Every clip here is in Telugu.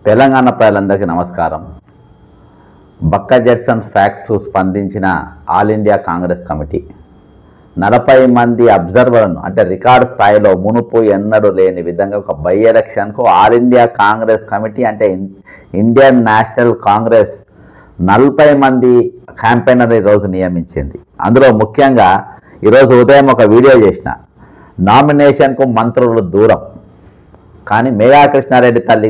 తెలంగాణ ప్రజలందరికీ నమస్కారం. బక్క జడ్సన్ ఫ్యాక్ట్స్ స్పందించిన ఆల్ ఇండియా కాంగ్రెస్ కమిటీ 40 మంది అబ్జర్వర్లను అంటే రికార్డు స్థాయిలో మునుపు ఎన్నడూ లేని విధంగా ఒక బై ఎలక్షన్కు ఆల్ ఇండియా కాంగ్రెస్ కమిటీ అంటే ఇండియన్ నేషనల్ కాంగ్రెస్ 40 మంది క్యాంపెయినర్ ఈరోజు నియమించింది. అందులో ముఖ్యంగా ఈరోజు ఉదయం ఒక వీడియో చేసిన, నామినేషన్కు మంత్రులు దూరం కానీ మేఘా కృష్ణారెడ్డి తల్లి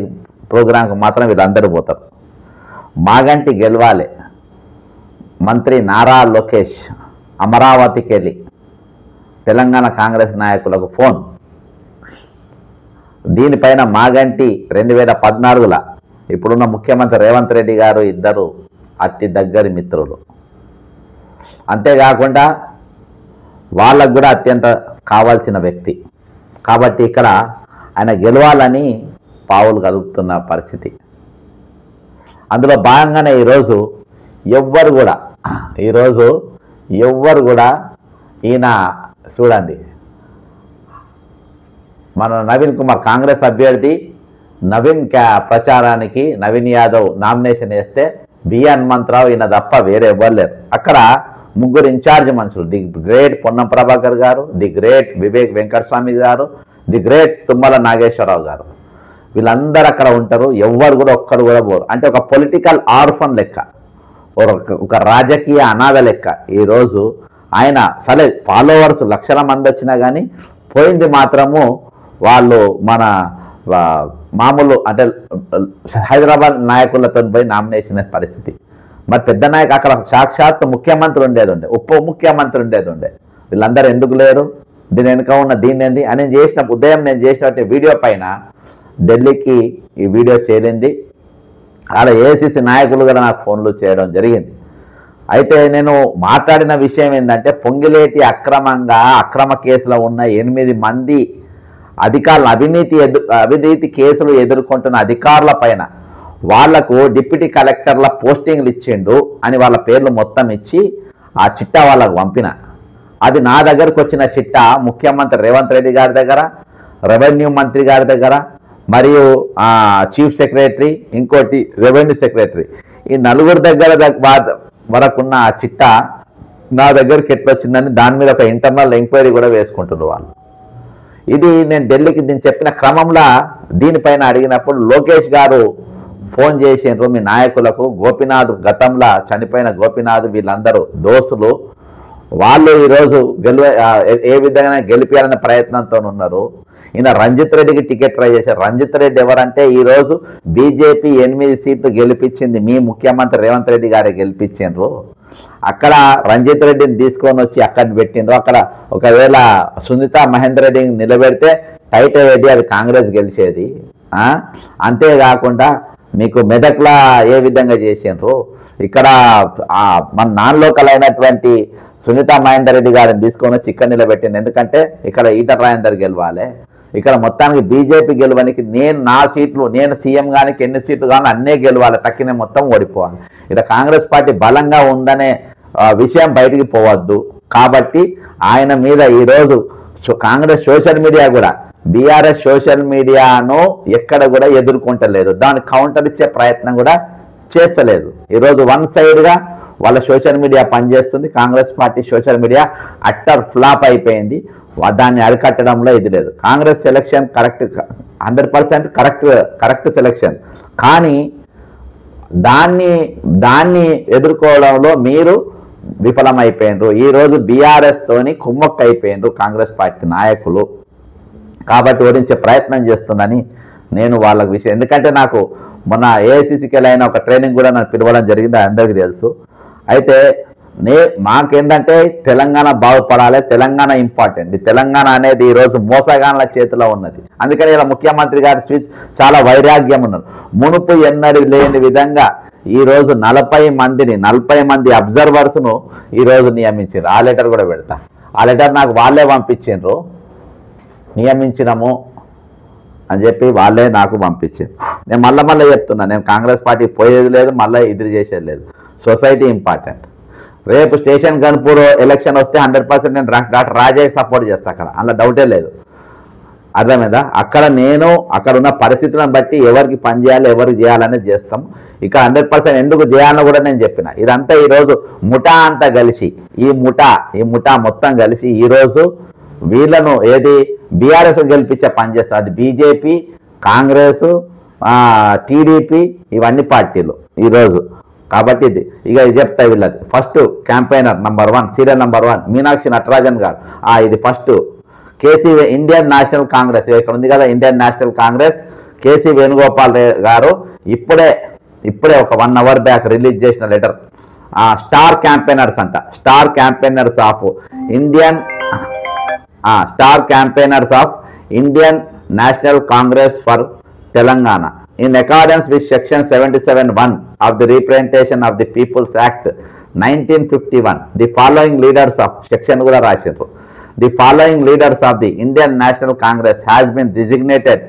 ప్రోగ్రాంకు మాత్రం వీళ్ళందరూ పోతారు. మాగంటి గెలవాలి, మంత్రి నారా లోకేష్ అమరావతికి వెళ్ళి తెలంగాణ కాంగ్రెస్ నాయకులకు ఫోన్. దీనిపైన మాగంటి 2014లో ఇప్పుడున్న ముఖ్యమంత్రి రేవంత్ రెడ్డి గారు ఇద్దరు అతి దగ్గరి మిత్రులు. అంతేకాకుండా వాళ్ళకు కూడా అత్యంత కావాల్సిన వ్యక్తి కాబట్టి ఇక్కడ ఆయన గెలవాలని పావులు కదుపుతున్న పరిస్థితి. అందులో భాగంగానే ఈరోజు ఎవ్వరు కూడా ఈయన చూడండి, మన నవీన్ కుమార్ కాంగ్రెస్ అభ్యర్థి నవీన్ ప్రచారానికి నవీన్ యాదవ్ నామినేషన్ వేస్తే బిఎన్ హనుమంతరావు ఈయన తప్ప వేరే ఎవ్వరు లేరు. అక్కడ ముగ్గురు ఇన్ఛార్జ్ మనుషులు, ది గ్రేట్ పొన్నం ప్రభాకర్ గారు, ది గ్రేట్ వివేక్ వెంకటస్వామి గారు, ది గ్రేట్ తుమ్మల నాగేశ్వరరావు గారు, వీళ్ళందరూ అక్కడ ఉంటారు. ఎవ్వరు కూడా ఒక్కరు కూడా పోరు. అంటే ఒక పొలిటికల్ ఆర్ఫన్ లెక్క, ఒక రాజకీయ అనాథ లెక్క. ఈరోజు ఆయన సరే ఫాలోవర్స్ లక్షల మంది వచ్చినా కానీ పోయింది మాత్రము వాళ్ళు మన మామూలు అంటే హైదరాబాద్ నాయకులతో పోయి నామినేషన్ పరిస్థితి. మరి పెద్ద నాయకు అక్కడ సాక్షాత్ ముఖ్యమంత్రి ఉండేది ఉప ముఖ్యమంత్రి ఉండేది వీళ్ళందరూ ఎందుకు లేరు? దీని వెనుక ఉన్న దీన్ని అని ఉదయం నేను చేసినట్టు వీడియో పైన ఢిల్లీకి ఈ వీడియో చేరింది. అలా ఏఐసిసి నాయకులు కూడా నాకు ఫోన్లు చేయడం జరిగింది. అయితే నేను మాట్లాడిన విషయం ఏంటంటే, పొంగిలేటి అక్రమ కేసులో ఉన్న 8 మంది అధికారులు అవినీతి కేసులు ఎదుర్కొంటున్న అధికారుల పైన వాళ్లకు డిప్యూటీ కలెక్టర్ల పోస్టింగ్లు ఇచ్చిండు అని వాళ్ళ పేర్లు మొత్తం ఇచ్చి ఆ చిట్టా వాళ్ళకు పంపిన. అది నా దగ్గరకు వచ్చిన చిట్టా ముఖ్యమంత్రి రేవంత్ రెడ్డి గారి దగ్గర, రెవెన్యూ మంత్రి గారి దగ్గర, మరియు చీఫ్ సెక్రటరీ, ఇంకోటి రెవెన్యూ సెక్రటరీ, ఈ నలుగురు దగ్గర వరకున్న ఆ చిట్టా నా దగ్గరికి ఎట్లొచ్చిందని దాని మీద ఒక ఇంటర్నల్ ఎంక్వైరీ కూడా వేసుకుంటున్నారు వాళ్ళు. ఇది నేను ఢిల్లీకి చెప్పిన క్రమంలో దీనిపైన అడిగినప్పుడు లోకేష్ గారు ఫోన్ చేసిండ్రు మీ నాయకులకు. గోపీనాథ్ గతంలో చనిపోయిన గోపీనాథ్ వీళ్ళందరూ దోస్తులు, వాళ్ళు ఈరోజు ఏ విధంగా గెలిపించాలనే ప్రయత్నంతో ఉన్నారు. ఈయన రంజిత్ రెడ్డికి టికెట్ ట్రై చేశారు. రంజిత్ రెడ్డి ఎవరంటే ఈరోజు బీజేపీ 8 సీట్లు గెలిపించింది మీ ముఖ్యమంత్రి రేవంత్ రెడ్డి గారే గెలిపించిండ్రు. అక్కడ రంజిత్ రెడ్డిని తీసుకొని వచ్చి అక్కడ పెట్టిండ్రు. అక్కడ ఒకవేళ సునీత మహేందర్ రెడ్డిని నిలబెడితే టైట్ అయ్యేది, అది కాంగ్రెస్ గెలిచేది. అంతేకాకుండా మీకు మెదక్లా ఏ విధంగా చేసిండ్రు, ఇక్కడ మన నాన్ లోకల్ అయినటువంటి సునీత మహేందర్ రెడ్డి గారిని తీసుకొని వచ్చి ఇక్కడ నిలబెట్టింది. ఎందుకంటే ఇక్కడ ఈటల రాజేందర్ గెలవాలి, ఇక్కడ మొత్తానికి బీజేపీ గెలవడానికి నా సీట్లు, నేను సీఎం కానీ ఎన్ని సీట్లు కానీ అన్నీ గెలవాలి, తక్కిన మొత్తం ఓడిపోవాలి. ఇక్కడ కాంగ్రెస్ పార్టీ బలంగా ఉందనే విషయం బయటికి పోవద్దు. కాబట్టి ఆయన మీద ఈరోజు కాంగ్రెస్ సోషల్ మీడియా కూడా బీఆర్ఎస్ సోషల్ మీడియాను ఎక్కడ కూడా ఎదుర్కొంటలేదు, దానికి కౌంటర్ ఇచ్చే ప్రయత్నం కూడా చేస్తలేదు. ఈరోజు వన్ సైడ్గా వాళ్ళ సోషల్ మీడియా పనిచేస్తుంది. Congress party social media utter flop అయిపోయింది. దాన్ని అరికట్టడంలో ఇది లేదు. Congress selection correct, 100% correct selection, కానీ దాన్ని ఎదుర్కోవడంలో మీరు విఫలమైపోయినరు. ఈరోజు బీఆర్ఎస్ తోని కుమ్మక్క అయిపోయినరు కాంగ్రెస్ పార్టీ నాయకులు. కాబట్టి ఓడించే ప్రయత్నం చేస్తుందని నేను వాళ్ళకి విషయం, ఎందుకంటే నాకు మొన్న ఏఐసిసికి అయిన ఒక ట్రైనింగ్ కూడా నాకు పిలవడం జరిగింది, అందరికీ తెలుసు. అయితే మాకేంటంటే తెలంగాణ బాగుపడాలి, తెలంగాణ ఇంపార్టెంట్. తెలంగాణ అనేది ఈరోజు మోసగాన్ల చేతిలో ఉన్నది. అందుకని ఇలా ముఖ్యమంత్రి గారి స్పీచ్ చాలా వైరాగ్యం ఉన్నారు. మునుపు ఎన్నడూ లేని విధంగా ఈరోజు 40 మంది అబ్జర్వర్స్ను ఈరోజు నియమించారు. ఆ లెటర్ కూడా పెడతా, ఆ లెటర్ నాకు వాళ్ళే పంపించారు, నియమించినము అని చెప్పి వాళ్ళే నాకు పంపించారు. నేను మళ్ళీ చెప్తున్నా, నేను కాంగ్రెస్ పార్టీ పోయేది లేదు, మళ్ళీ ఎదురు చేసేది లేదు. Society important. రేపు స్టేషన్ గన్పూర్ ఎలక్షన్ వస్తే 100% నేను డాక్టర్ రాజయ్య సపోర్ట్ చేస్తాను, అక్కడ అందులో డౌటే లేదు. అర్థమైందా? అక్కడ ఉన్న పరిస్థితులను బట్టి ఎవరికి పని చేయాలి ఎవరికి చేయాలనేది చేస్తాం. ఇక 100% ఎందుకు చేయాలని కూడా నేను చెప్పిన. ఇదంతా ఈరోజు ముఠా అంతా కలిసి ఈ ముఠా మొత్తం కలిసి ఈరోజు వీళ్ళను ఏది బీఆర్ఎస్ గెలిపించే పని చేస్తారు. అది బీజేపీ, కాంగ్రెస్, టీడీపీ, ఇవన్నీ పార్టీలు ఈరోజు. కాబట్టి ఇక చెప్తా వీళ్ళది. First campaigner number 1, serial number 1 Meenakshi Natarajan గారు. ఇది first KC Indian national Congress, ఇక్కడ ఉంది కదా Indian national Congress, KC Venugopal గారు ఇప్పుడే ఒక 1 అవర్ బ్యాక్ రిలీజ్ చేసిన లెటర్. స్టార్ క్యాంపెయినర్స్ అంట, star campaigners of Indian national Congress for Telangana in accordance with section 77(1) of the Representation of the People's Act 1951, the following leaders of section kuda rashiru. The following leaders of the Indian National Congress has been designated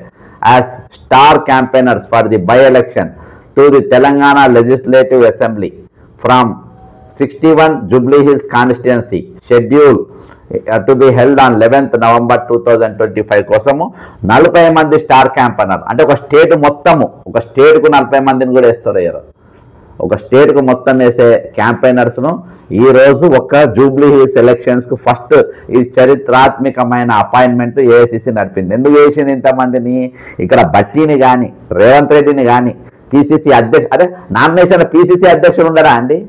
as star campaigners for the by-election to the Telangana Legislative Assembly from 61 Jubilee Hills constituency, schedule to be held on 11th November 2025 కోసము 40 మంది స్టార్ క్యాంపెయినర్. అంటే ఒక స్టేట్కు 40 మందిని కూడా వేస్తారు. ఒక స్టేట్కు మొత్తం వేసే క్యాంపెయినర్స్ను ఈరోజు ఒక జూబ్లీ హిల్స్ ఎలక్షన్స్కు ఫస్ట్ ఈ చరిత్రాత్మకమైన అపాయింట్మెంట్ ఏఐసిసి నడిపింది. ఎందుకు వేసింది ఇంతమందిని? ఇక్కడ బట్టీని కానీ రేవంత్ రెడ్డిని కానీ పిసిసి అధ్యక్షుడు నామినేషన్ పిసిసి అధ్యక్షుడు ఉండరా అండి?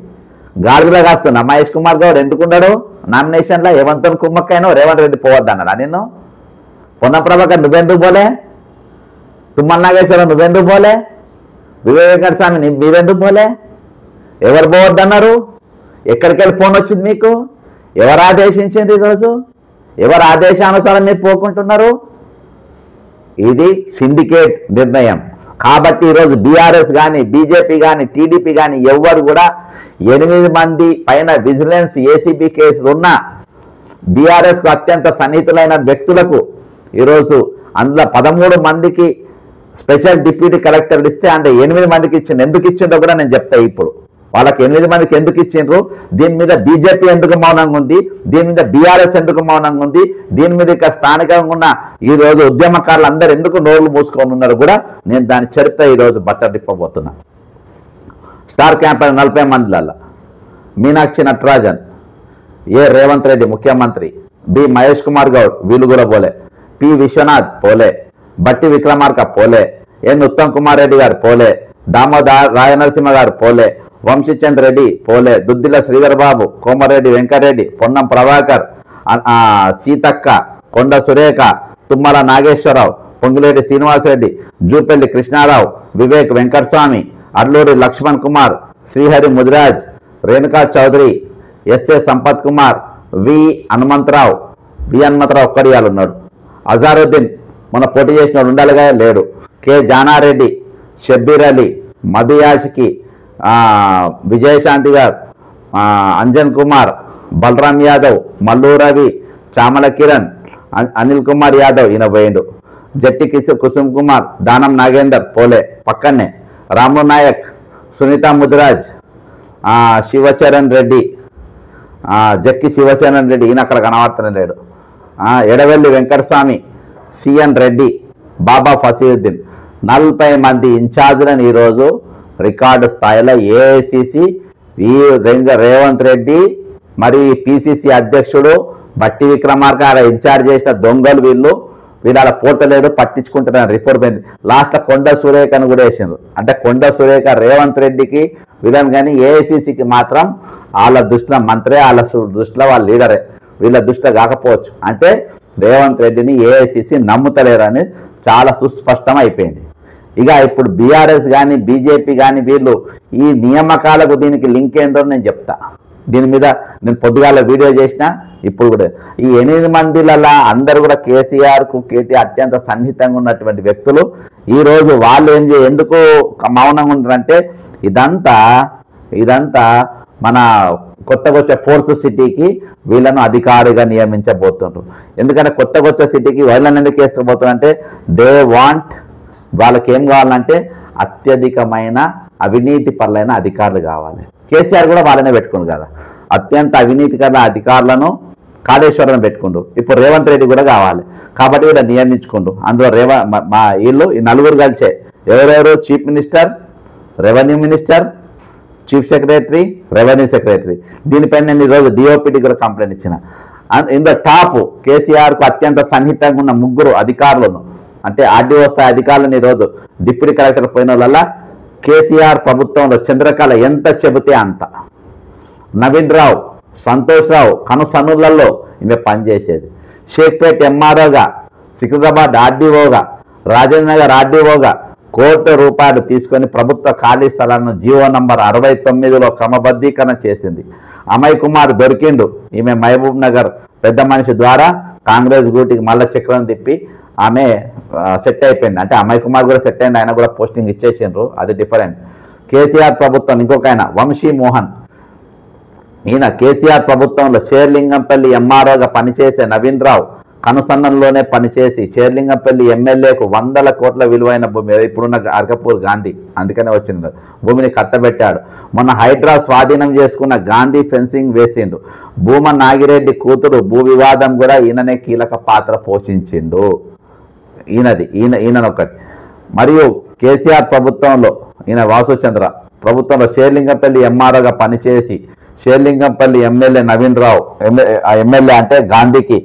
గాడిదలో కాస్తున్నా మహేష్ కుమార్ గౌడ్ ఎందుకున్నాడు నామినేషన్లో? ఏమంతో కుమ్మక్కైనా రేవంత్ రెడ్డి పోవద్దన్నాడా నిన్ను? పొన్నం ప్రభాకర్ నువ్వెందుకు పోలే? తుమ్మల నాగేశ్వరరావు నువ్వెందుకు పోలే? వివేకానంద స్వామి మీరెందుకు పోలే? ఎవరు పోవద్దన్నారు? ఎక్కడికి వెళ్ళి ఫోన్ వచ్చింది మీకు? ఎవరు ఆదేశించింది? ఈరోజు ఎవరు ఆదేశానుసారం మీరు పోకుంటున్నారు? ఇది సిండికేట్ నిర్ణయం. కాబట్టి ఈరోజు బీఆర్ఎస్ కానీ బీజేపీ కానీ టీడీపీ కానీ ఎవ్వరు కూడా 8 మంది పైన విజిలెన్స్ ఏసీబీ కేసులు ఉన్న బీఆర్ఎస్కు అత్యంత సన్నిహితులైన వ్యక్తులకు ఈరోజు అందులో 13 మందికి స్పెషల్ డిప్యూటీ కలెక్టర్ ఇస్తే అంటే 8 మందికి ఇచ్చిండు. ఎందుకు ఇచ్చిండో కూడా నేను చెప్తా. ఇప్పుడు వాళ్ళకి 8 మందికి ఎందుకు ఇచ్చిండ్రు, దీని మీద బీజేపీ ఎందుకు మౌనంగా ఉంది, దీని మీద బీఆర్ఎస్ ఎందుకు మౌనంగా ఉంది, దీని మీద ఇక స్థానికంగా ఉన్న ఈరోజు ఉద్యమకారులు అందరూ ఎందుకు నోళ్లు మూసుకొని ఉన్నారు కూడా నేను దాని చరిత్ర ఈరోజు బట్టడిప్పబోతున్నా. స్టార్ క్యాంపెయిన్ 40 మందిలల్ల మీనాక్షి నటరాజన్, ఏ రేవంత్ రెడ్డి ముఖ్యమంత్రి, బి మహేష్ కుమార్ గౌడ్ వీళ్ళు కూడా పోలే, పి విశ్వనాథ్ పోలే, బట్టి విక్రమార్క పోలే, ఎన్ ఉత్తమ్ కుమార్ రెడ్డి గారు పోలే, దామోదర్ రాయనరసింహ గారు పోలే, వంశీచంద్ర రెడ్డి పోలే, దుద్దిల శ్రీధర్ బాబు, కోమరెడ్డి వెంకటరెడ్డి, పొన్నం ప్రభాకర్, సీతక్క, కొండ సురేఖ, తుమ్మల నాగేశ్వరరావు, పొంగిలేటి శ్రీనివాసరెడ్డి, జూపల్లి కృష్ణారావు, వివేక్ వెంకటస్వామి, అడ్లూరి లక్ష్మణ్ కుమార్, శ్రీహరి ముదిరాజ్, రేణుకా చౌదరి, ఎస్ఏ సంపత్ కుమార్, వి హనుమంతరావు ఒక్కడియాలు ఉన్నాడు, అజారుద్దీన్ మొన్న పోటీ చేసినాడు ఉండాలిగా లేడు, కె జానారెడ్డి, షబ్బీర్ అలీ, మధుయాషికి, విజయశాంతి గారు, అంజన్ కుమార్, బలరాం యాదవ్, మల్లు రవి, చామల కిరణ్, అనిల్ కుమార్ యాదవ్ ఈయన పోయిండు, జట్టి కుసుమ్ కుమార్, దానం నాగేందర్ పోలే పక్కనే, రాము నాయక్, సునీత ముదిరాజ్, శివచరణ్ రెడ్డి, జక్కి శివచరణ్ రెడ్డి ఈయన అక్కడ కనబడుతూనే లేడు, ఎడవెల్లి వెంకటస్వామి, సిఎన్ రెడ్డి, బాబా ఫసీయుద్దీన్ 40 మంది ఇన్ఛార్జీలను ఈరోజు రికార్డు స్థాయిలో ఏఐసిసి రేవంత్ రెడ్డి మరి పిసిసి అధ్యక్షుడు బట్టి విక్రమార్క ఇన్ఛార్జ్ చేసిన దొంగలు వీళ్ళ పోటలేడు పట్టించుకుంటున్నారు రిపోర్ట్ పోయింది. లాస్ట్లో కొండ సురేఖను కూడా వేసిండ్రు. అంటే కొండ సురేఖ రేవంత్ రెడ్డికి వీళ్ళని కానీ ఏఐసిసికి మాత్రం వాళ్ళ దృష్టిలో మంత్రే, వాళ్ళ దృష్టిలో వాళ్ళ లీడరే, వీళ్ళ దృష్టిలో కాకపోవచ్చు. అంటే రేవంత్ రెడ్డిని ఏఐసిసి నమ్ముతలేరని చాలా సుస్పష్టం అయిపోయింది. ఇక ఇప్పుడు బీఆర్ఎస్ కానీ బీజేపీ కానీ వీళ్ళు ఈ నియామకాలకు దీనికి లింక్ ఏందో నేను చెప్తా. దీని మీద నేను పొద్దుగాల వీడియో చేసిన. ఇప్పుడు కూడా ఈ 8 మందిలలో అందరూ కూడా కేసీఆర్కు కేటీఆర్ అత్యంత సన్నిహితంగా ఉన్నటువంటి వ్యక్తులు. ఈరోజు వాళ్ళు ఎందుకు మౌనంగా ఉంటారంటే ఇదంతా మన కొత్తగా వచ్చే ఫోర్త్ సిటీకి వీళ్ళను అధికారిగా నియమించబోతుండ్రు. ఎందుకంటే కొత్తగా వచ్చే సిటీకి వీళ్ళని ఎందుకు వేసుకోబోతున్నారంటే దే వాంట్, వాళ్ళకి ఏం కావాలంటే అత్యధికమైన అవినీతి పరులైన అధికారులు కావాలి. కేసీఆర్ కూడా వాళ్ళనే పెట్టుకుని కదా, అత్యంత అవినీతికర అధికారులను కాళేశ్వరం పెట్టుకుండు. ఇప్పుడు రేవంత్ రెడ్డి కూడా కావాలి కాబట్టి వీళ్ళ నియమించుకుండు. అందులో మా వీళ్ళు ఈ నలుగురు కలిసే ఎవరెవరు chief minister, revenue minister, chief secretary, revenue secretary. దీనిపైన నేను ఈరోజు డిఓపిటీ కూడా కంప్లైంట్ ఇచ్చిన. ఇందులో టాప్ కేసీఆర్కు అత్యంత సన్నిహితంగా ఉన్న ముగ్గురు అధికారులను, అంటే ఆర్డీఓ స్థాయి అధికారులను ఈరోజు డిప్యూటీ కలెక్టర్ పోయిన వాళ్ళ కేసీఆర్ ప్రభుత్వంలో చంద్రకళ ఎంత చెబితే అంత. నవీన్ రావు, సంతోష్ రావు కనుసన్నులలో ఈమె పనిచేసేది. షేక్పేట్ ఎంఆర్ఓగా, సికింద్రాబాద్ ఆర్డీఓగా, రాజేంద్ర నగర్ ఆర్డీఓగా ₹1 కోటి తీసుకొని ప్రభుత్వ ఖాళీ స్థలాలను జీవో నంబర్ 69లో క్రమబద్ధీకరణ చేసింది. అమయ్ కుమార్ దొరికిండు. ఈమె మహబూబ్ నగర్ పెద్ద మనిషి ద్వారా కాంగ్రెస్ గూటికి మళ్ళా చక్రం తిప్పి ఆమె సెట్ అయిపోయింది. అంటే అమయ్ కుమార్ కూడా సెట్ అయింది, ఆయన కూడా పోస్టింగ్ ఇచ్చేసిండ్రు, అది డిఫరెంట్. కేసీఆర్ ప్రభుత్వం ఇంకొక ఆయన వంశీ మోహన్, ఈయన కేసీఆర్ ప్రభుత్వంలో షేర్లింగంపల్లి ఎంఆర్ఓగా పనిచేసే నవీన్ రావు కనుసన్నల్లోనే పనిచేసి షేర్లింగంపల్లి ఎమ్మెల్యేకు 100 కోట్ల విలువైన భూమి, ఇప్పుడున్న అర్కపూర్ గాంధీ అందుకనే వచ్చింది, భూమిని కట్టబెట్టాడు. మొన్న హైడ్రా స్వాధీనం చేసుకున్న గాంధీ ఫెన్సింగ్ వేసిండు. భూమ నాగిరెడ్డి కూతురు భూ వివాదం కూడా ఈయననే కీలక పాత్ర పోషించిండు. ఈయనొకటి. మరియు కేసీఆర్ ప్రభుత్వంలో ఈయన వాసుచంద్ర ప్రభుత్వంలో షేర్లింగంపల్లి ఎంఆర్ఓగా పనిచేసి షేర్లింగంపల్లి ఎమ్మెల్యే నవీన్ రావు, ఎమ్మెల్యే అంటే గాంధీకి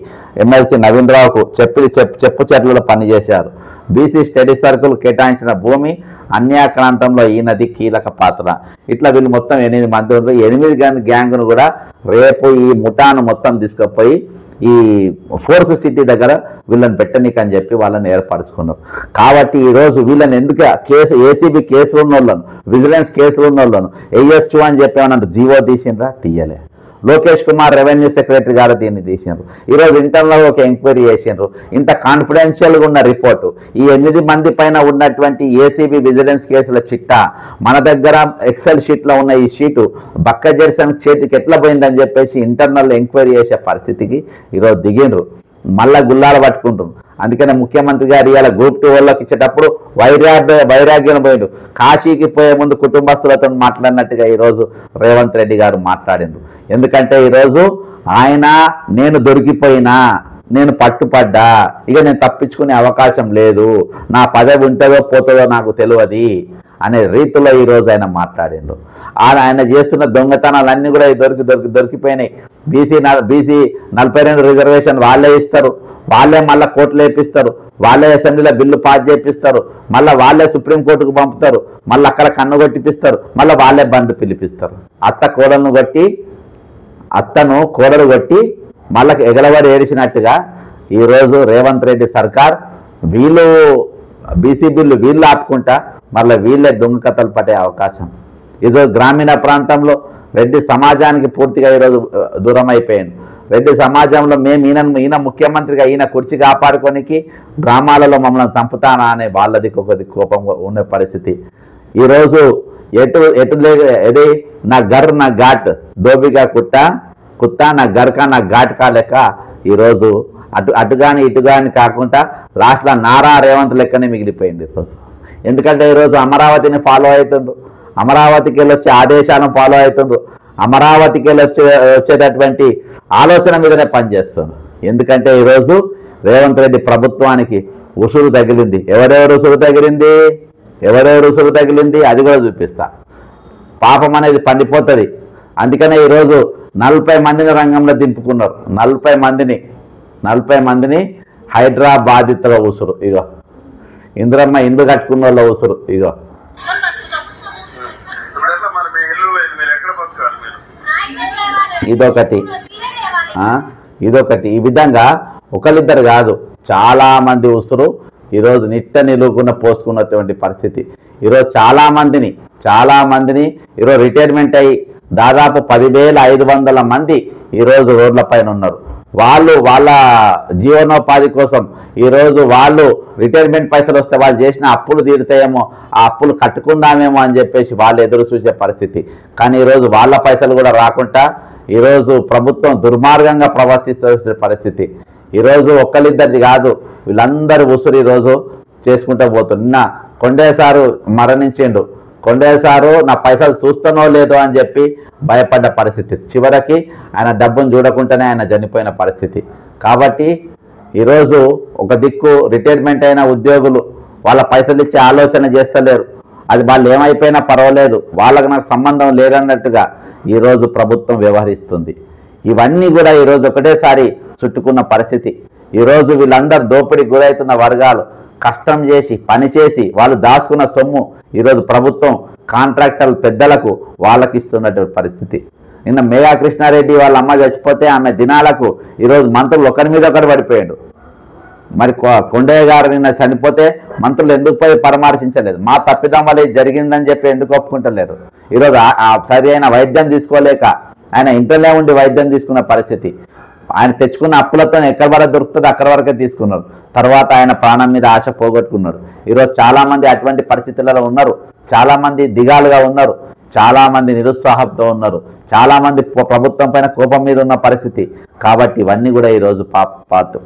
ఎమ్మెల్సీ నవీన్ రావుకు చెప్పు చెట్లలో పనిచేశారు. బీసీ స్టడీ సర్కిల్ కేటాయించిన భూమి అన్యాక్రాంతంలో ఈయనది కీలక పాత్ర. ఇట్లా వీళ్ళు మొత్తం 8 మంది ఉన్నారు. 8 గ్యాంగ్ను కూడా రేపు ఈ ముఠాను మొత్తం తీసుకుపోయి ఈ ఫోర్స్ సిటీ దగ్గర వీళ్ళని పెట్టనీకని చెప్పి వాళ్ళని ఏర్పరచుకున్నారు. కాబట్టి ఈరోజు వీళ్ళని ఎందుకు ఏసీబీ కేసులు ఉన్న వాళ్ళను, విజిలెన్స్ కేసులు ఉన్న వాళ్ళను వేయొచ్చు అని చెప్పి ఏమన్నా జీవో తీసిండ్రా? తీయలే. లోకేష్ కుమార్ రెవెన్యూ సెక్రటరీ గారు దీన్ని తీసిండ్రు. ఈరోజు ఇంటర్లో ఒక ఎంక్వైరీ చేసిండ్రు. ఇంత కాన్ఫిడెన్షియల్గా ఉన్న రిపోర్టు, ఈ 8 మంది పైన ఉన్నటువంటి ఏసీబీ విజిలెన్స్ కేసుల చిట్టా మన దగ్గర ఎక్సెల్ షీట్లో ఉన్న ఈ షీటు బక్క జెర్సన్ చేతికి ఎట్లా పోయిందని చెప్పేసి ఇంటర్నల్ ఎంక్వైరీ చేసే పరిస్థితికి ఈరోజు దిగిండ్రు. మళ్ళా గుల్లాలు పట్టుకుంటారు. అందుకనే ముఖ్యమంత్రి గారు ఇవాళ గ్రూప్ 2 వాళ్ళకి ఇచ్చేటప్పుడు వైరాగ్యం పోయిండు. కాశీకి పోయే ముందు కుటుంబస్తులతో మాట్లాడినట్టుగా ఈరోజు రేవంత్ రెడ్డి గారు మాట్లాడిండ్రు. ఎందుకంటే ఈరోజు ఆయన నేను దొరికిపోయినా, నేను పట్టుపడ్డా, ఇక నేను తప్పించుకునే అవకాశం లేదు, నా పదవి ఉంటుందో పోతుందో నాకు తెలియదు అనే రీతిలో ఈరోజు ఆయన మాట్లాడిండు. ఆయన చేస్తున్న దొంగతనాలన్నీ కూడా దొరికిపోయినాయి. బీసీ 42 రిజర్వేషన్ వాళ్ళే ఇస్తారు, వాళ్ళే మళ్ళీ కోర్టులు వేపిస్తారు, వాళ్ళే అసెంబ్లీలో బిల్లు పాస్ చేపిస్తారు, మళ్ళీ వాళ్ళే సుప్రీంకోర్టుకు పంపుతారు, మళ్ళీ అక్కడ కన్ను కొట్టిపిస్తారు, మళ్ళీ వాళ్ళే బంద్ పిలిపిస్తారు. అత్తను కోడలు కొట్టి మళ్ళీ ఎగలబడి ఏడిచినట్టుగా ఈరోజు రేవంత్ రెడ్డి సర్కార్ వీళ్ళు బీసీ బిల్లు వీళ్ళు ఆపుకుంటా మళ్ళీ వీళ్ళే దొంగ కథలు పడే అవకాశం. ఈరోజు గ్రామీణ ప్రాంతంలో రెడ్డి సమాజానికి పూర్తిగా ఈరోజు దూరం అయిపోయాడు. రెడ్డి సమాజంలో మేము ఈయన ముఖ్యమంత్రిగా ఈయన కుర్చీ కాపాడుకోనికి గ్రామాలలో మమ్మల్ని చంపుతానా అనే వాళ్ళది ఒకది కోపంగా ఉన్న పరిస్థితి. ఈరోజు ఎది నా గర్ నా ఘాట్ దోబిగా కుత్తా నా గర్కా నా ఘాట్ కా లెక్క ఈరోజు అటుగాని ఇటుగాని కాకుండా లాస్ట్లో నారా రేవంత్ లెక్కనే మిగిలిపోయింది ఈరోజు. ఎందుకంటే ఈరోజు అమరావతిని ఫాలో అవుతుండ్రు, అమరావతికి వెళ్ళి వచ్చే ఆదేశాలను ఫాలో అవుతుండ్రు, అమరావతికి వెళ్ళి వచ్చేటటువంటి ఆలోచన మీదనే పనిచేస్తుంది. ఎందుకంటే ఈరోజు రేవంత్ రెడ్డి ప్రభుత్వానికి ఉసురు తగిలింది. ఎవరెవరు ఉసురు తగిలింది అది కూడా చూపిస్తా. పాపం అనేది పండిపోతుంది. అందుకనే ఈరోజు 40 మందిని రంగంలో దింపుకున్నారు. 40 మందిని హైడ్రా బాధితుల ఉసురు, ఇగో ఇంద్రమ్మ ఇండ్లు కట్టుకున్న వాళ్ళ ఉసురు, ఇగో ఇదొకటి. ఈ విధంగా ఒకరిద్దరు కాదు, చాలా మంది ఉసురు ఈరోజు నిట్ట నిలువుకున్న పోసుకున్నటువంటి పరిస్థితి. ఈరోజు చాలా మందిని ఈరోజు రిటైర్మెంట్ అయ్యి దాదాపు 10,500 మంది ఈరోజు రోడ్ల పైన ఉన్నారు. వాళ్ళ జీవనోపాధి కోసం ఈరోజు వాళ్ళు రిటైర్మెంట్ పైసలు వస్తే వాళ్ళు చేసిన అప్పులు తీరుతాయేమో, ఆ అప్పులు కట్టుకుందామేమో అని చెప్పేసి వాళ్ళు ఎదురు చూసే పరిస్థితి. కానీ ఈరోజు వాళ్ళ పైసలు కూడా రాకుండా ఈరోజు ప్రభుత్వం దుర్మార్గంగా ప్రవర్తిస్తున్న పరిస్థితి. ఈరోజు ఒక్కరిద్దరిది కాదు, వీళ్ళందరూ ఉసురు ఈరోజు చేసుకుంటూ పోతున్నారు. నిన్న కొండే సారు మరణించిండు. కొండయ్య సారు నా పైసలు చూస్తానో లేదో అని చెప్పి భయపడ్డ పరిస్థితి, చివరికి ఆయన డబ్బును చూడకుండానే ఆయన చనిపోయిన పరిస్థితి. కాబట్టి ఈరోజు ఒక దిక్కు రిటైర్మెంట్ అయిన ఉద్యోగులు వాళ్ళ పైసలు ఇచ్చే ఆలోచన చేస్తలేరు. అది వాళ్ళు ఏమైపోయినా పర్వాలేదు, వాళ్ళకు నాకు సంబంధం లేదన్నట్టుగా ఈరోజు ప్రభుత్వం వ్యవహరిస్తుంది. ఇవన్నీ కూడా ఈరోజు ఒకటేసారి చుట్టుకున్న పరిస్థితి. ఈరోజు వీళ్ళందరూ దోపిడీకి గురవుతున్న వర్గాలు కష్టం చేసి పనిచేసి వాళ్ళు దాచుకున్న సొమ్ము ఈరోజు ప్రభుత్వం కాంట్రాక్టర్లు పెద్దలకు వాళ్ళకి ఇస్తున్నటువంటి పరిస్థితి. నిన్న మేఘా కృష్ణారెడ్డి వాళ్ళ అమ్మ చచ్చిపోతే ఆమె దినాలకు ఈరోజు మంత్రులు ఒకరి మీద ఒకరు పడిపోయాడు. మరి కొండయ్య గారు నిన్న చనిపోతే మంత్రులు ఎందుకు పోయి పరామర్శించలేదు? మా తప్పిదం వల్ల జరిగిందని చెప్పి ఎందుకు ఒప్పుకుంటలేరు? ఈరోజు సరి అయిన వైద్యం తీసుకోలేక ఆయన ఇంట్లోనే ఉండి వైద్యం తీసుకున్న పరిస్థితి. ఆయన తెచ్చుకున్న అప్పులతో ఎక్కడ వరకు దొరుకుతుందో అక్కడ వరకే తీసుకున్నాడు. తర్వాత ఆయన ప్రాణం మీద ఆశ పోగొట్టుకున్నాడు. ఈరోజు చాలామంది అటువంటి పరిస్థితులలో ఉన్నారు, చాలామంది దిగాలుగా ఉన్నారు, చాలామంది నిరుత్సాహంతో ఉన్నారు, చాలామంది ప్రభుత్వం పైన కోపం మీద ఉన్న పరిస్థితి. కాబట్టి ఇవన్నీ కూడా ఈరోజు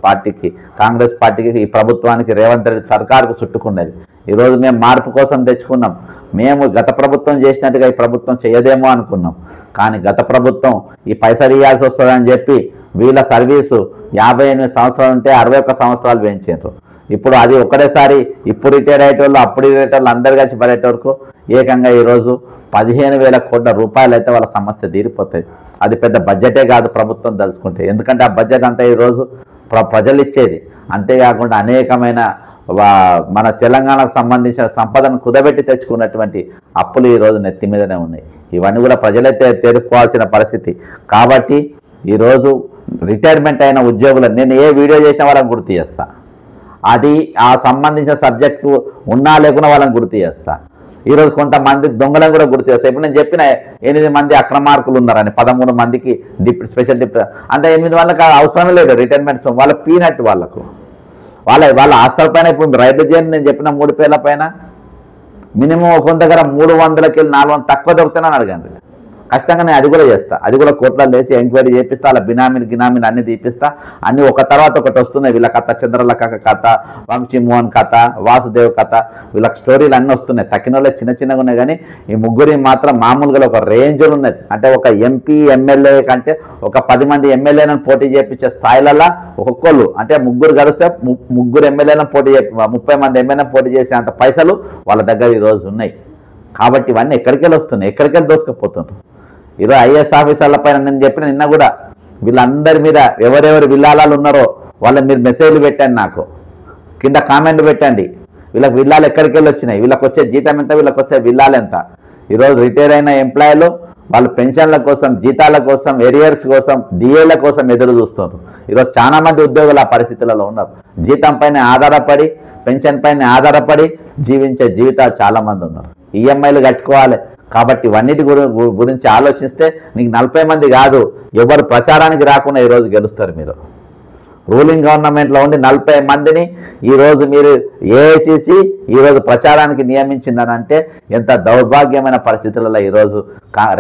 పార్టీకి, కాంగ్రెస్ పార్టీకి, ఈ ప్రభుత్వానికి, రేవంత్ రెడ్డి సర్కారుకు చుట్టుకున్నది. ఈరోజు మేము మార్పు కోసం తెచ్చుకున్నాం. మేము గత ప్రభుత్వం చేసినట్టుగా ఈ ప్రభుత్వం చేయదేమో అనుకున్నాం. కానీ గత ప్రభుత్వం ఈ పైసలు ఇవ్వాల్సి వస్తుందని చెప్పి వీళ్ళ సర్వీసు 58 సంవత్సరాలు ఉంటే 61 సంవత్సరాలు పెంచారు. ఇప్పుడు అది ఒకటేసారి ఇప్పుడు రిటైర్ అయ్యేటోళ్ళు అప్పుడు రిటైర్ అయ్యేటోళ్ళు అందరు కలిసి పడేట వరకు ఏకంగా ఈరోజు 15,000 కోట్ల రూపాయలు అయితే వాళ్ళ సమస్య తీరిపోతుంది. అది పెద్ద బడ్జెటే కాదు ప్రభుత్వం తలుచుకుంటే, ఎందుకంటే ఆ బడ్జెట్ అంతా ఈరోజు ప్రజలు ఇచ్చేది. అంతేకాకుండా అనేకమైన మన తెలంగాణకు సంబంధించిన సంపదను కుదబెట్టి తెచ్చుకున్నటువంటి అప్పులు ఈరోజు నెత్తి మీదనే ఉన్నాయి. ఇవన్నీ కూడా ప్రజలైతే తెరుపుకోవాల్సిన పరిస్థితి. కాబట్టి ఈరోజు రిటైర్మెంట్ అయిన ఉద్యోగులు నేను ఏ వీడియో చేసినా వాళ్ళని గుర్తు చేస్తా, అది ఆ సంబంధించిన సబ్జెక్టు ఉన్నా లేకున్నా వాళ్ళని గుర్తు చేస్తా. ఈరోజు కొంతమంది దొంగలను కూడా గుర్తు చేస్తా. ఇప్పుడు నేను చెప్పిన 8 మంది అక్రమార్కులు ఉన్నారని, 13 మందికి స్పెషల్ డిప్యూటీ అంటే 8 వాళ్ళకి అవసరం లేదు రిటైర్మెంట్స్. వాళ్ళ పీనట్ వాళ్ళ ఆస్తుల పైన ఇప్పుడు రైతు చేయండి. నేను చెప్పిన 3 పేర్ల పైన మినిమం ఒక దగ్గర 300కి 400 తక్కువ దొరుకుతానని అడగండి. ఖచ్చితంగా నేను అది కూడా చేస్తా. అది కూడా కోర్టులో లేచి ఎంక్వైరీ చేపిస్తా, అలా గినామీలు అన్ని తీపిస్తా. అన్ని ఒక తర్వాత ఒకటి వస్తున్నాయి. వీళ్ళ కథ, చంద్రలక్క కథ, వంశీమోహన్ కథ, వాసుదేవ్ కథ, వీళ్ళకి స్టోరీలు అన్నీ వస్తున్నాయి. తక్కిన వాళ్ళే చిన్నగా ఉన్నాయి. కానీ ఈ ముగ్గురి మాత్రం మామూలుగా ఒక రేంజ్లో ఉన్నది. అంటే ఒక ఎంపీ ఎమ్మెల్యే కంటే ఒక 10 మంది ఎమ్మెల్యేలను పోటీ చేయించే స్థాయిలలో ఒక్కొక్కళ్ళు, అంటే ముగ్గురు కలిస్తే 3 ఎమ్మెల్యేలను పోటీ చేపి 30 మంది ఎమ్మెల్యేలను పోటీ చేసే అంత పైసలు వాళ్ళ దగ్గర ఈరోజు ఉన్నాయి. కాబట్టి ఇవన్నీ ఎక్కడికెళ్ళి వస్తున్నాయి, ఎక్కడికెళ్ళి దోసుకుపోతున్నారు. ఈరోజు ఐఏఎస్ ఆఫీసర్ల పైన నేను చెప్పిన నిన్న కూడా వీళ్ళందరి మీద ఎవరెవరు విల్లాలు ఉన్నారో వాళ్ళ మీరు మెసేజ్లు పెట్టండి, నాకు కింద కామెంట్ పెట్టండి. వీళ్ళకి విల్లాలు ఎక్కడికి వెళ్ళి వచ్చినాయి, వీళ్ళకి వచ్చే జీతం ఎంత, వీళ్ళకి వచ్చే విల్లాలు ఎంత. ఈరోజు రిటైర్ అయిన ఎంప్లాయీలు వాళ్ళు పెన్షన్ల కోసం, జీతాల కోసం, ఎరియర్స్ కోసం, డిఏల కోసం ఎదురు చూస్తున్నారు. ఈరోజు చాలా మంది ఉద్యోగులు ఆ పరిస్థితులలో ఉన్నారు. జీతం పైన ఆధారపడి, పెన్షన్ పైన ఆధారపడి జీవించే జీవితాలు చాలామంది ఉన్నారు. ఈఎంఐలు కట్టుకోవాలి. కాబట్టి ఇవన్నిటి గురించి ఆలోచిస్తే నీకు 40 మంది కాదు, ఎవరు ప్రచారానికి రాకుండా ఈరోజు గెలుస్తారు. మీరు రూలింగ్ గవర్నమెంట్లో ఉండి 40 మందిని ఈరోజు మీరు ఏఐసిసి ఈరోజు ప్రచారానికి నియమించిందని అంటే ఎంత దౌర్భాగ్యమైన పరిస్థితులలో ఈరోజు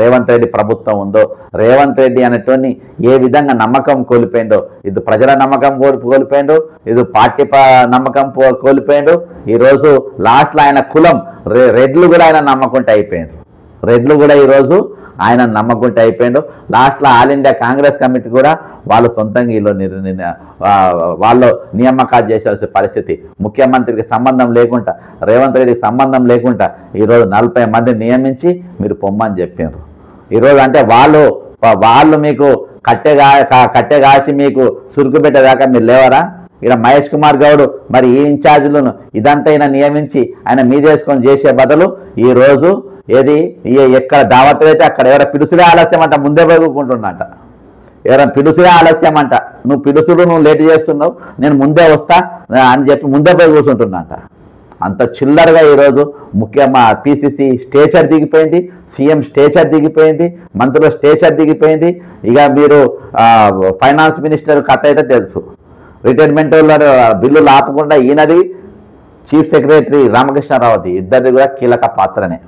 రేవంత్ రెడ్డి ప్రభుత్వం ఉందో. రేవంత్ రెడ్డి అనేటువంటి ఏ విధంగా నమ్మకం కోల్పోయిందో, ఇది ప్రజల నమ్మకం కోల్పోయిండు, ఇది పార్టీ నమ్మకం కోల్పోయిండు. ఈరోజు లాస్ట్లో ఆయన కులం రెడ్లు కూడా ఆయన నమ్మకుంటే అయిపోయింది. రెడ్లు కూడా ఈరోజు ఆయన నమ్మకుంటే అయిపోయిండు. లాస్ట్లో ఆల్ ఇండియా కాంగ్రెస్ కమిటీ కూడా వాళ్ళు సొంతంగా వాళ్ళు నియామకాలు చేసేయాల్సిన పరిస్థితి. ముఖ్యమంత్రికి సంబంధం లేకుండా, రేవంత్ రెడ్డికి సంబంధం లేకుండా ఈరోజు 40 మందిని నియమించి మీరు పొమ్మని చెప్పారు. ఈరోజు అంటే వాళ్ళు మీకు కట్టె కాచి మీకు సురుకు పెట్టేదాకా మీరు లేవరా? ఇక్కడ మహేష్ కుమార్ గౌడ్ మరి ఈ ఇన్ఛార్జీలను ఇదంతా ఆయన నియమించి ఆయన మీదేసుకొని చేసే బదులు ఈరోజు ఎక్కడ దావత్తులు అయితే అక్కడ ఎవరైనా పిలుసులే ఆలస్యం అంట, ముందే పోగుకుంటున్నట. ఎవరైనా పిలుసులే ఆలస్యం అంట, నువ్వు పిలుసులు నువ్వు లేట్ చేస్తున్నావు, నేను ముందే వస్తా అని చెప్పి ముందే పోయి కూర్చుంటున్నట. అంత చిల్లరగా ఈరోజు ముఖ్యంగా పిసిసి స్టేచర్ దిగిపోయింది, సీఎం స్టేచర్ దిగిపోయింది, మంత్రుల స్టేచర్ దిగిపోయింది. ఇక మీరు ఫైనాన్స్ మినిస్టర్ కథ అయితే తెలుసు. రిటైర్మెంట్ బిల్లులు ఆపకుండా ఈయనది, చీఫ్ సెక్రటరీ రామకృష్ణారావుది, ఇద్దరిది కూడా కీలక పాత్రనే.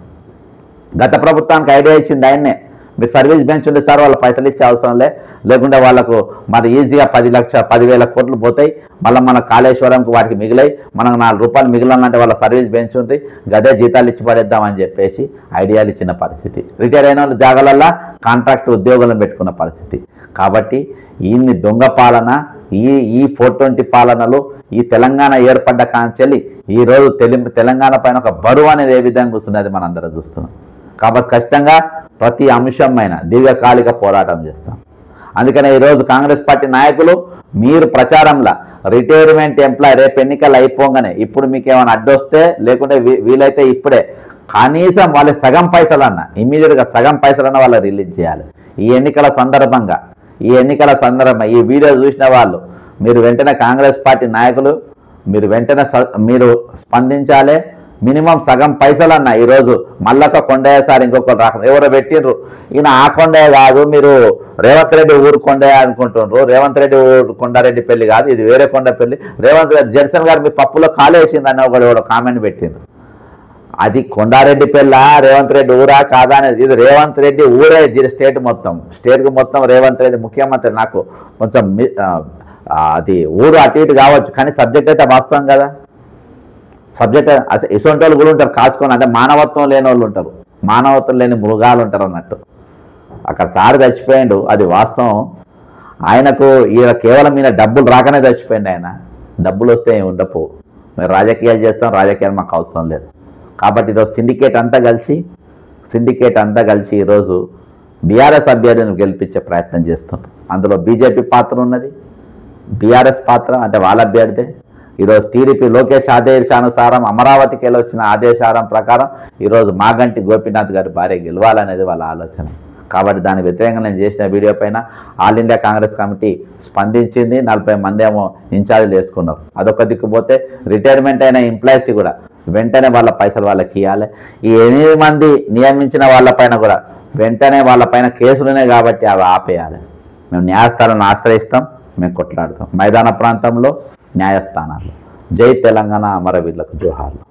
గత ప్రభుత్వానికి ఐడియా ఇచ్చింది ఆయన్నే. మీరు సర్వీస్ బెంచ్ ఉంది సార్, వాళ్ళ పైసలు ఇచ్చే అవసరం లే, లేకుంటే వాళ్ళకు మరి ఈజీగా 10,000 కోట్లు పోతాయి, మళ్ళీ మన కాళేశ్వరంకి వాటికి మిగిలాయి, మనకు 4 రూపాయలు మిగిలినంటే వాళ్ళ సర్వీస్ పెంచుంటే గదే జీతాలు ఇచ్చి పడేద్దామని చెప్పేసి ఐడియాలు ఇచ్చిన పరిస్థితి. రిటైర్ అయిన వాళ్ళు జాగాలల్లా కాంట్రాక్ట్ ఉద్యోగులను పెట్టుకున్న పరిస్థితి. కాబట్టి ఈ దొంగ పాలన, ఈ 420 పాలనలు, ఈ తెలంగాణ ఏర్పడ్డ కాంచెల్లి ఈరోజు తెలంగాణ పైన ఒక బరువు అనేది ఏ విధంగా వస్తున్నది మనం అందరం చూస్తున్నాం. కాబట్టి ఖచ్చితంగా ప్రతి అంశమైన దీర్ఘకాలిక పోరాటం చేస్తాం. అందుకనే ఈరోజు కాంగ్రెస్ పార్టీ నాయకులు మీరు ప్రచారంలో రిటైర్మెంట్ ఎంప్లాయ్ రేపు ఎన్నికలు అయిపోగానే ఇప్పుడు మీకు ఏమైనా అడ్డొస్తే లేకుంటే వీలైతే ఇప్పుడే కనీసం వాళ్ళ సగం పైసలన్నా ఇమ్మీడియట్గా సగం పైసలన్నా వాళ్ళు రిలీజ్ చేయాలి. ఈ ఎన్నికల సందర్భంగా ఈ వీడియో చూసిన వాళ్ళు మీరు వెంటనే కాంగ్రెస్ పార్టీ నాయకులు మీరు స్పందించాలి. మినిమం సగం పైసలన్నా ఈరోజు మల్లక్క కొండయ్య సార్ ఇంకొకరు ఎవరో పెట్టిండ్రు, ఈయన ఆ కొండయ్య కాదు, మీరు రేవంత్ రెడ్డి ఊరు కొండయ్య అనుకుంటున్నారు, రేవంత్ రెడ్డి ఊరు కొండారెడ్డి పెళ్లి కాదు, ఇది వేరే కొండ పెళ్లి, రేవంత్ రెడ్డి జడ్సన్ గారు మీ పప్పులో కాలేసిందని ఒకడు కామెంట్ పెట్టిండ్రు. అది కొండారెడ్డి పెళ్ళ రేవంత్ రెడ్డి ఊరా కాదా అనేది, ఇది రేవంత్ రెడ్డి ఊరే స్టేట్కి మొత్తం రేవంత్ రెడ్డి ముఖ్యమంత్రి. నాకు కొంచెం అది ఊరు అటు ఇటు కావచ్చు, కానీ సబ్జెక్ట్ అయితే వాస్తవం కదా. సబ్జెక్ట్ ఇటువంటి వాళ్ళు కూడా ఉంటారు కాసుకొని, అంటే మానవత్వం లేని వాళ్ళు ఉంటారు, మానవత్వం లేని మృగాలు ఉంటారు అన్నట్టు. అక్కడ సార్ చచ్చిపోయిండు, అది వాస్తవం. ఆయనకు కేవలం ఈయన డబ్బులు రాకనే చచ్చిపోయింది. ఆయన డబ్బులు వస్తే ఏమి ఉండపోవు, మేము రాజకీయాలు చేస్తాం, రాజకీయాలు మాకు అవసరం లేదు. కాబట్టి ఈరోజు సిండికేట్ అంతా కలిసి ఈరోజు బీఆర్ఎస్ అభ్యర్థిని గెలిపించే ప్రయత్నం చేస్తాం. అందులో బీజేపీ పాత్ర ఉన్నది, బీఆర్ఎస్ పాత్ర అంటే వాళ్ళ అభ్యర్థి. ఈరోజు టీడీపీ లోకేష్ ఆదేశానుసారం అమరావతికి వెళ్ళొచ్చిన ఆదేశాల ప్రకారం ఈరోజు మాగంటి గోపీనాథ్ గారి భార్య గెలవాలనేది వాళ్ళ ఆలోచన. కాబట్టి దాని వ్యతిరేకంగా నేను చేసిన వీడియో పైన ఆల్ ఇండియా కాంగ్రెస్ కమిటీ స్పందించింది. 40 మంది ఏమో ఇన్ఛార్జీలు వేసుకున్నారు. అదొక దిక్కుపోతే రిటైర్మెంట్ అయిన ఎంప్లాయీస్ కూడా వెంటనే వాళ్ళ పైసలు వాళ్ళకి ఇవ్వాలి. ఈ 8 మంది నియమించిన వాళ్ళపైన కూడా వెంటనే వాళ్ళపైన కేసులున్నాయి కాబట్టి అవి ఆపేయాలి. మేము న్యాయస్థానాలను ఆశ్రయిస్తాం, మేము కొట్లాడతాం మైదాన ప్రాంతంలో, న్యాయస్థానాల్లో. జై తెలంగాణ, అమరవీరులకు జోహార్లు.